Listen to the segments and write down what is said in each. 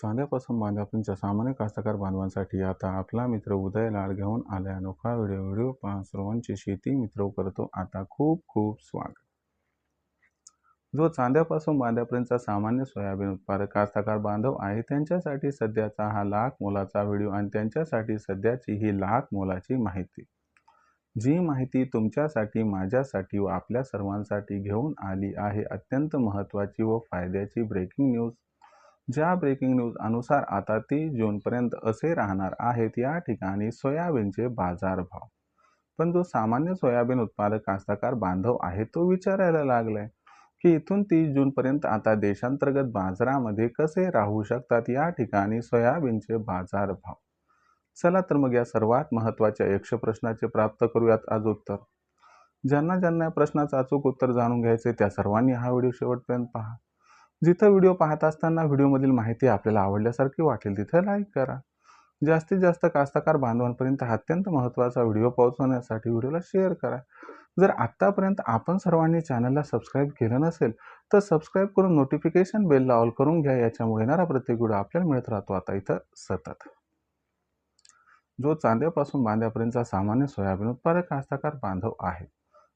चांद्यापासून बांध्यापर्यंतच्या सामान्य कास्तकार बांधवांसाठी आता आपला मित्र उदय लाड घेऊन आलाय अनोखा व्हिडिओ पहा. सर्वांचे शेती मित्र करतो आता खूप खूप स्वागत. जो चांद्यापासून बांध्यापर्यंतचा सामान्य सोयाबीन उत्पादक कास्तकार बांधव आहे त्यांच्यासाठी सध्याचा हा लाख मोलाचा व्हिडिओ आणि त्यांच्यासाठी सध्याची ही लाख मोलाची माहिती. जी माहिती तुमच्यासाठी, माझ्यासाठी व आपल्या सर्वांसाठी घेऊन आली आहे अत्यंत महत्त्वाची व फायद्याची ब्रेकिंग न्यूज. ज्या ब्रेकिंग न्यूज अनुसार आता 30 जूनपर्यंत असे राहणार आहेत या ठिकाणी सोयाबीनचे बाजारभाव. पण जो सामान्य सोयाबीन उत्पादक कास्तकार बांधव आहे तो विचारायला लागलाय की इथून 30 जूनपर्यंत आता देशांतर्गत बाजारामध्ये कसे राहू शकतात या ठिकाणी सोयाबीनचे बाजारभाव. चला तर मग या सर्वात महत्त्वाच्या यक्ष प्रश्नाचे प्राप्त करूयात आज उत्तर. ज्यांना ज्यांना या प्रश्नाचं अचूक उत्तर जाणून घ्यायचे त्या सर्वांनी हा व्हिडिओ शेवटपर्यंत पहा. जिथं व्हिडिओ पाहत असताना व्हिडिओमधील माहिती आपल्याला आवडल्यासारखी वाटेल तिथं लाईक करा. जास्तीत जास्त कास्तकार बांधवांपर्यंत हा अत्यंत महत्त्वाचा व्हिडिओ पोहोचवण्यासाठी व्हिडिओला शेअर करा. जर आत्तापर्यंत आपण सर्वांनी चॅनलला सबस्क्राईब केलं नसेल तर सबस्क्राईब करून नोटिफिकेशन बेलला ऑल करून घ्या. याच्यामुळे येणारा प्रत्येक व्हिडिओ आपल्याला मिळत राहतो आता इथं सतत. जो चांद्यापासून बांध्यापर्यंतचा सामान्य सोयाबीन उत्पादक कास्तकार बांधव आहे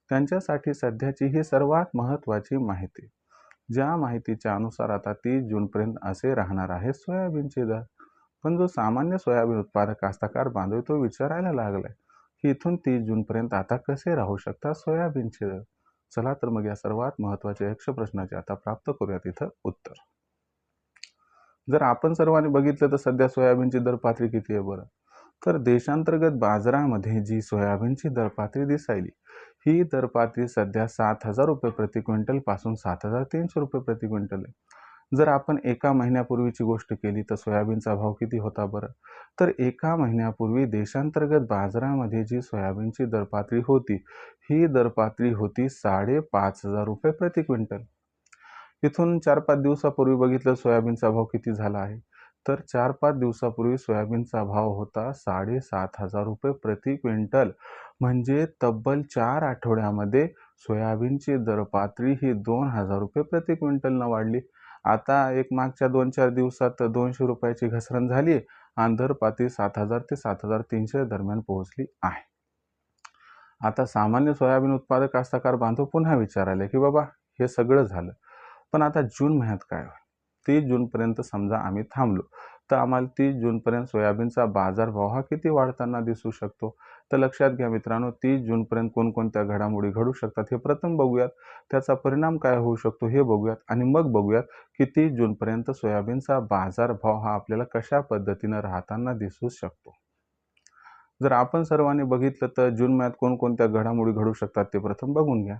त्यांच्यासाठी सध्याची ही सर्वात महत्त्वाची माहिती. ज्या माहितीच्या अनुसार आता 30 जूनपर्यंत असे राहणार आहे सोयाबीनचे दर. पण जो सामान्य सोयाबीन उत्पादक कास्तकार बांधव तो विचारायला लागलाय की इथून 30 जूनपर्यंत आता कसे राहू शकतात सोयाबीनचे दर. चला तर मग या सर्वात महत्त्वाच्या यक्ष प्रश्नाचे आता प्राप्त करूयात इथं उत्तर. जर आपण सर्वांनी बघितलं तर सध्या सोयाबीनची दर पातळी किती आहे बरं. तर देशांतर्गत बाजारामध्ये जी सोयाबीनची दर पातळी दिसायली ही दर पातळी सध्या 7,000 रुपये प्रति क्विंटल पासून 7,300 रुपये प्रति क्विंटल आहे. जर आपण एका महिन्यापूर्वीची गोष्ट केली तर सोयाबीनचा भाव किती होता बरं. तर एका महिन्यापूर्वी देशांतर्गत बाजारामध्ये जी सोयाबीनची दर पातळी होती ही दर पातळी होती 5,500 रुपये प्रति क्विंटल. इथून 4-5 दिवसापूर्वी बघितलं सोयाबीनचा भाव किती झाला आहे. तर 4-5 दिवसापूर्वी सोयाबीनचा भाव होता 7,500 रुपये प्रति क्विंटल. म्हणजे तब्बल 4 आठवड्यामध्ये सोयाबीनची दर पातळी ही 2,000 रुपये प्रति क्विंटलनं वाढली. आता एक मागच्या 2-4 दिवसात 200 रुपयाची घसरण झाली आणि दर पातळी 7,000 ते 7,300 दरम्यान पोहोचली आहे. आता सामान्य सोयाबीन उत्पादक कास्तकार बांधव पुन्हा विचारायला की बाबा हे सगळं झालं पण आता जून महिन्यात काय होईल. 30 जूनपर्यंत समजा आम्ही थांबलो तर आम्हाला 30 जूनपर्यंत सोयाबीनचा बाजारभाव हा किती वाढताना दिसू शकतो. तर लक्षात घ्या मित्रांनो, 30 जूनपर्यंत कोणकोणत्या घडामोडी घडू शकतात हे प्रथम बघूयात. त्याचा परिणाम काय होऊ शकतो हे बघूयात आणि मग बघूयात की 30 जूनपर्यंत सोयाबीनचा बाजारभाव हा आपल्याला कशा पद्धतीनं राहताना दिसू शकतो. जर आपण सर्वांनी बघितलं तर जून महिन्यात कोणकोणत्या घडामोडी घडू शकतात ते प्रथम बघून घ्या.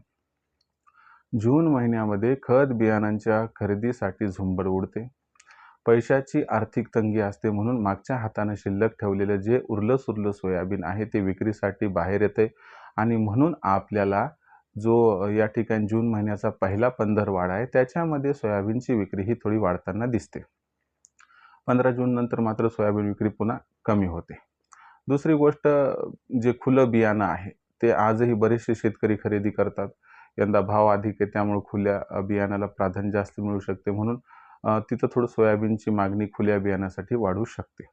जून महिन्यामध्ये खत बियाणांच्या खरेदीसाठी झुंबड उडते. पैशाची आर्थिक तंगी असते म्हणून मागच्या हाताने शिल्लक ठेवलेलं जे उरलं सुरलं सोयाबीन आहे ते विक्रीसाठी बाहेर येते आणि म्हणून आपल्याला जो या ठिकाणी जून महिन्याचा पहिला पंधरवडा आहे त्याच्यामध्ये सोयाबीनची विक्री ही थोडी वाढताना दिसते. 15 जून नंतर मात्र सोयाबीन विक्री पुन्हा कमी होते. दुसरी गोष्ट, जे खुलं बियाणं आहे ते आजही बरेचसे शेतकरी खरेदी करतात. यंदा भाव अधिक आहे त्यामुळे खुल्या बियाण्याला प्राधान्य जास्त मिळू शकते म्हणून तिथं थोडं सोयाबीनची मागणी खुल्या बियाण्यासाठी वाढू शकते.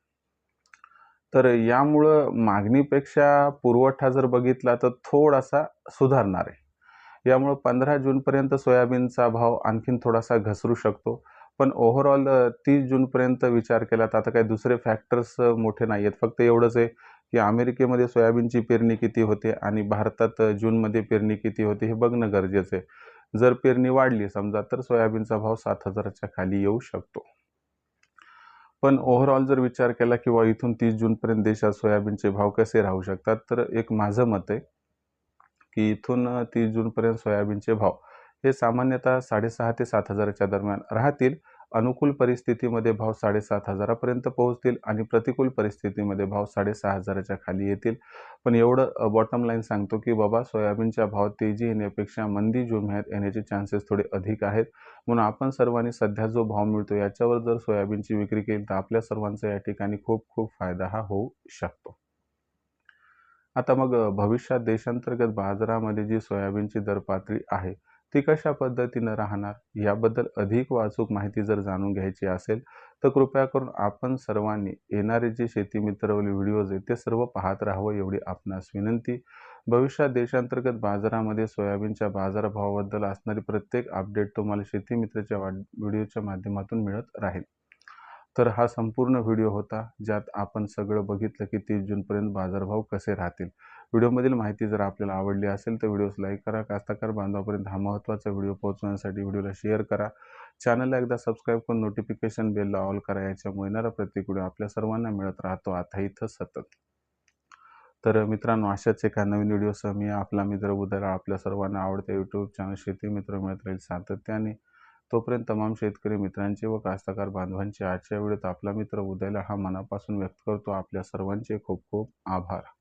तर यामुळं मागणीपेक्षा पुरवठा जर बघितला तर थोडासा सुधारणार आहे. यामुळं 15 जूनपर्यंत सोयाबीनचा भाव आणखीन थोडासा घसरू शकतो. पण ओव्हरऑल 30 जूनपर्यंत विचार केला तर आता काही दुसरे फॅक्टर्स मोठे नाही आहेत. फक्त एवढंच आहे की अमेरिकेमध्ये सोयाबीनची पेरणी किती होते आणि भारतात जूनमध्ये पेरणी किती होते हे बघणं गरजेचं आहे. जर पेरणी वाढली समजा तर सोयाबीनचा भाव 7,000च्या खाली येऊ शकतो. पण ओव्हरऑल जर विचार केला किंवा इथून 30 जूनपर्यंत देशात सोयाबीनचे भाव कसे राहू शकतात तर एक माझं मत आहे की इथून 30 जूनपर्यंत सोयाबीनचे भाव हे सामान्यतः 6,500 ते 7,000च्या दरम्यान राहतील. अनुकूल परिस्थितीमध्ये भाव 7,500पर्यंत पोहोचतील आणि प्रतिकूल परिस्थितीमध्ये भाव 6,500च्या खाली येतील. पण एवढं बॉटम लाईन सांगतो की बाबा सोयाबीनच्या भावात तेजी येण्यापेक्षा मंदी जून महिन्यात येण्याचे चान्सेस थोडे अधिक आहेत. म्हणून आपण सर्वांनी सध्या जो भाव मिळतो याच्यावर जर सोयाबीनची विक्री केली तर आपल्या सर्वांचा या ठिकाणी खूप खूप फायदा हा होऊ शकतो. आता मग भविष्यात देशांतर्गत बाजारामध्ये जी सोयाबीनची दर पातळी आहे ती कशा पद्धतीनं राहणार याबद्दल अधिक अचूक माहिती जर जाणून घ्यायची असेल तर कृपया करून आपण सर्वांनी येणारे जे शेती मित्रवरील व्हिडिओज आहेत ते सर्व पाहत राहावं एवढी आपणास विनंती. भविष्यात देशांतर्गत बाजारामध्ये सोयाबीनच्या बाजारभावाबद्दल असणारी प्रत्येक अपडेट तुम्हाला शेती मित्राच्या व्हिडिओच्या माध्यमातून मिळत राहील. तर हा संपूर्ण व्हिडिओ होता ज्यात आपण सगळं बघितलं की 30 जूनपर्यंत बाजारभाव कसे राहतील. व्हिडिओमधील माहिती जर आपल्याला आवडली असेल तर व्हिडिओस लाईक करा. कास्तकार बांधवापर्यंत हा महत्त्वाचा व्हिडिओ पोहोचवण्यासाठी व्हिडिओला शेअर करा. चॅनलला एकदा सबस्क्राईब करून नोटिफिकेशन बेलला ऑल करा. याच्यामुळे येणारा प्रत्येक व्हिडिओ आपल्या सर्वांना मिळत राहतो आता इथं सतत. तर मित्रांनो, अशाच एका नवीन व्हिडिओसह मी आपला मित्र उदयला आपल्या सर्वांना आवडते यूट्यूब चॅनल शेती मित्र मिळत राहील सातत्याने. तोपर्यंत तमाम शेतकरी मित्रांचे व कास्तकार बांधवांचे आजच्या व्हिडिओत आपला मित्र उदयला हा मनापासून व्यक्त करतो. आपल्या सर्वांचे खूप खूप आभार.